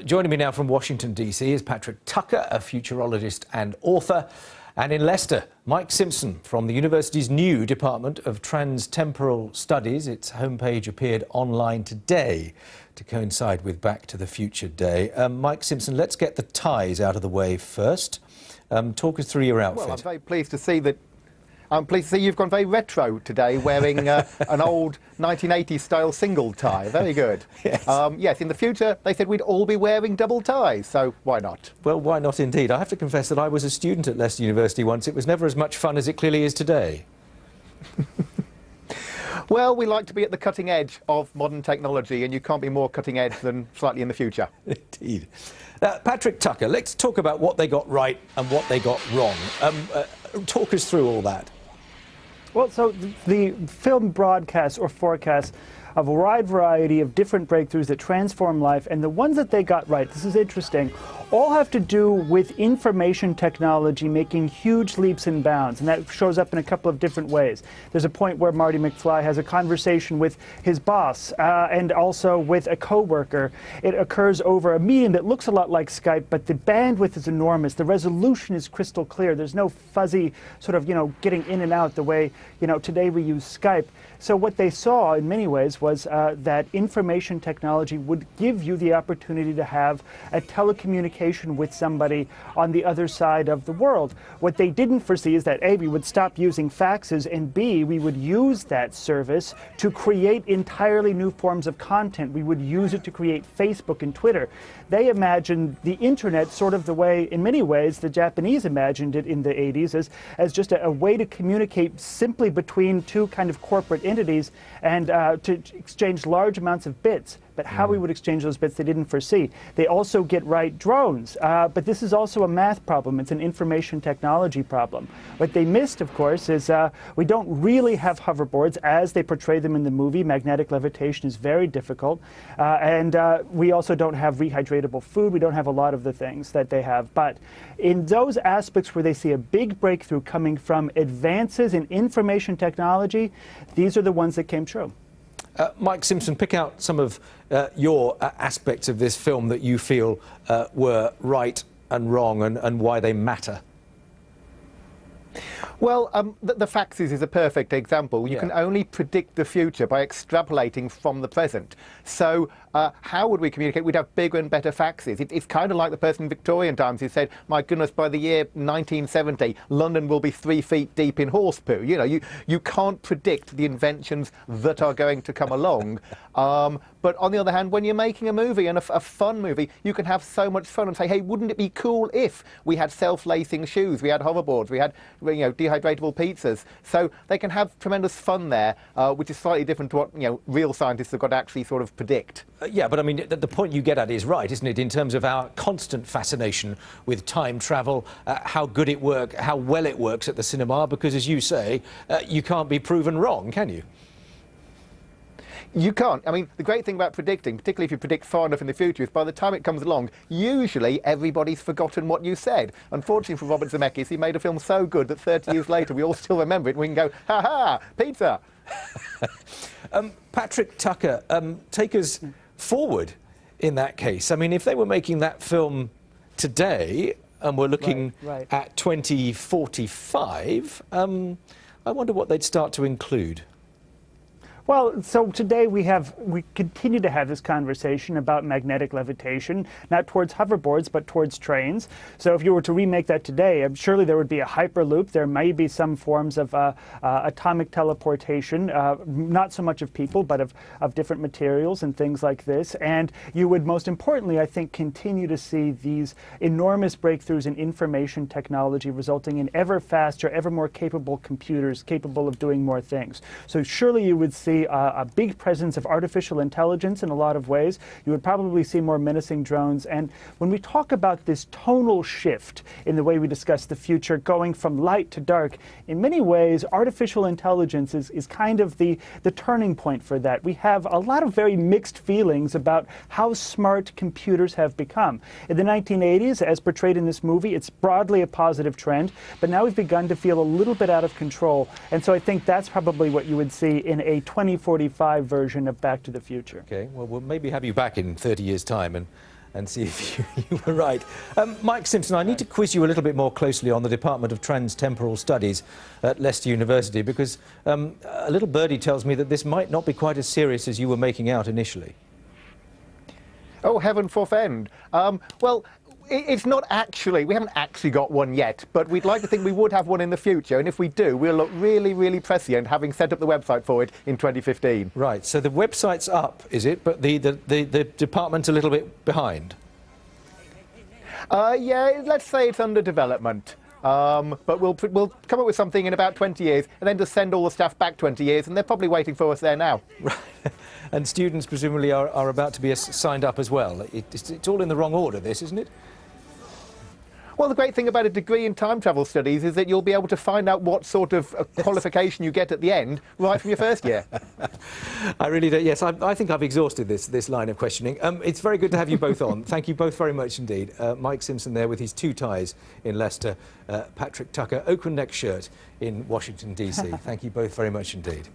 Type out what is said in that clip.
Joining me now from Washington, D.C. is Patrick Tucker, a futurologist and author. And in Leicester, Mike Simpson from the university's new Department of Transtemporal Studies. Its homepage appeared online today to coincide with Back to the Future Day. Mike Simpson, let's get the ties out of the way first. Talk us through your outfit. Well, I'm very pleased to see that. I'm pleased to see you've gone very retro today, wearing an old 1980s style single tie. Very good. Yes. Yes, in the future, they said we'd all be wearing double ties, so why not? Well, why not indeed? I have to confess that I was a student at Leicester University once. It was never as much fun as it clearly is today. Well, we like to be at the cutting edge of modern technology, and you can't be more cutting edge than slightly in the future. Indeed. Patrick Tucker, let's talk about what they got right and what they got wrong. Talk us through all that. Well, so the film broadcasts or forecasts a wide variety of different breakthroughs that transform life, and the ones that they got right, this is interesting, all have to do with information technology making huge leaps and bounds, and that shows up in a couple of different ways. There's a point where Marty McFly has a conversation with his boss and also with a coworker. It occurs over a medium that looks a lot like Skype, but the bandwidth is enormous. The resolution is crystal clear. There's no fuzzy sort of, getting in and out the way, today we use Skype. So what they saw in many ways was that information technology would give you the opportunity to have a telecommunication with somebody on the other side of the world. What they didn't foresee is that A, we would stop using faxes, and B, we would use that service to create entirely new forms of content. We would use it to create Facebook and Twitter. They imagined the internet sort of the way, in many ways, the Japanese imagined it in the 80s as just a way to communicate simply between two kind of corporate entities and to exchange large amounts of bits. But how we would exchange those bits, they didn't foresee. They also get right drones, but this is also a math problem. It's an information technology problem. What they missed, of course, is we don't really have hoverboards as they portray them in the movie. Magnetic levitation is very difficult. And we also don't have rehydratable food. We don't have a lot of the things that they have. But in those aspects where they see a big breakthrough coming from advances in information technology, these are the ones that came true. Mike Simpson, pick out some of your aspects of this film that you feel were right and wrong and why they matter. Well, the faxes is a perfect example. You can only predict the future by extrapolating from the present. So how would we communicate? We'd have bigger and better faxes. It's kind of like the person in Victorian times who said, my goodness, by the year 1970, London will be 3 feet deep in horse poo. You can't predict the inventions that are going to come along. But on the other hand, when you're making a movie, and a fun movie, you can have so much fun and say, hey, wouldn't it be cool if we had self-lacing shoes, we had hoverboards, we had dehydratable pizzas. So they can have tremendous fun there, which is slightly different to what real scientists have got to actually sort of predict. Yeah, but I mean, the point you get at is right, isn't it, in terms of our constant fascination with time travel, how good it works, how well it works at the cinema, because as you say, you can't be proven wrong, can you? You can't. I mean, the great thing about predicting, particularly if you predict far enough in the future, is by the time it comes along, usually everybody's forgotten what you said. Unfortunately for Robert Zemeckis, he made a film so good that 30 years later we all still remember it and we can go, ha-ha, pizza! Patrick Tucker, take us forward in that case. I mean, if they were making that film today and we're looking at 2045, I wonder what they'd start to include. Well, so today we continue to have this conversation about magnetic levitation, not towards hoverboards, but towards trains. So if you were to remake that today, surely there would be a hyperloop. There may be some forms of atomic teleportation, not so much of people, but of different materials and things like this. And you would, most importantly, I think, continue to see these enormous breakthroughs in information technology resulting in ever faster, ever more capable computers capable of doing more things. So surely you would see a big presence of artificial intelligence in a lot of ways. You would probably see more menacing drones. And when we talk about this tonal shift in the way we discuss the future, going from light to dark, in many ways, artificial intelligence is kind of the turning point for that. We have a lot of very mixed feelings about how smart computers have become. In the 1980s, as portrayed in this movie, it's broadly a positive trend, but now we've begun to feel a little bit out of control. And so I think that's probably what you would see in a 2045 version of Back to the Future. Okay, well, we'll maybe have you back in 30 years' time and and see if you were right. Mike Simpson, I need to quiz you a little bit more closely on the Department of Trans-Temporal Studies at Leicester University, because a little birdie tells me that this might not be quite as serious as you were making out initially. Oh, heaven forfend. Well, it's not actually, we haven't actually got one yet, but we'd like to think we would have one in the future, and if we do, we'll look really, really prescient, having set up the website for it in 2015. Right, so the website's up, is it, but the department's a little bit behind? Yeah, let's say it's under development. But we'll come up with something in about 20 years, and then just send all the staff back 20 years, and they're probably waiting for us there now. Right. And students presumably are about to be signed up as well. It's all in the wrong order, this, isn't it? Well, the great thing about a degree in time travel studies is that you'll be able to find out what sort of qualification you get at the end right from your first year. I really do. Yes, I think I've exhausted this line of questioning. It's very good to have you both on. Thank you both very much indeed. Mike Simpson there with his 2 ties in Leicester. Patrick Tucker, Oakland neck shirt in Washington, D.C. Thank you both very much indeed.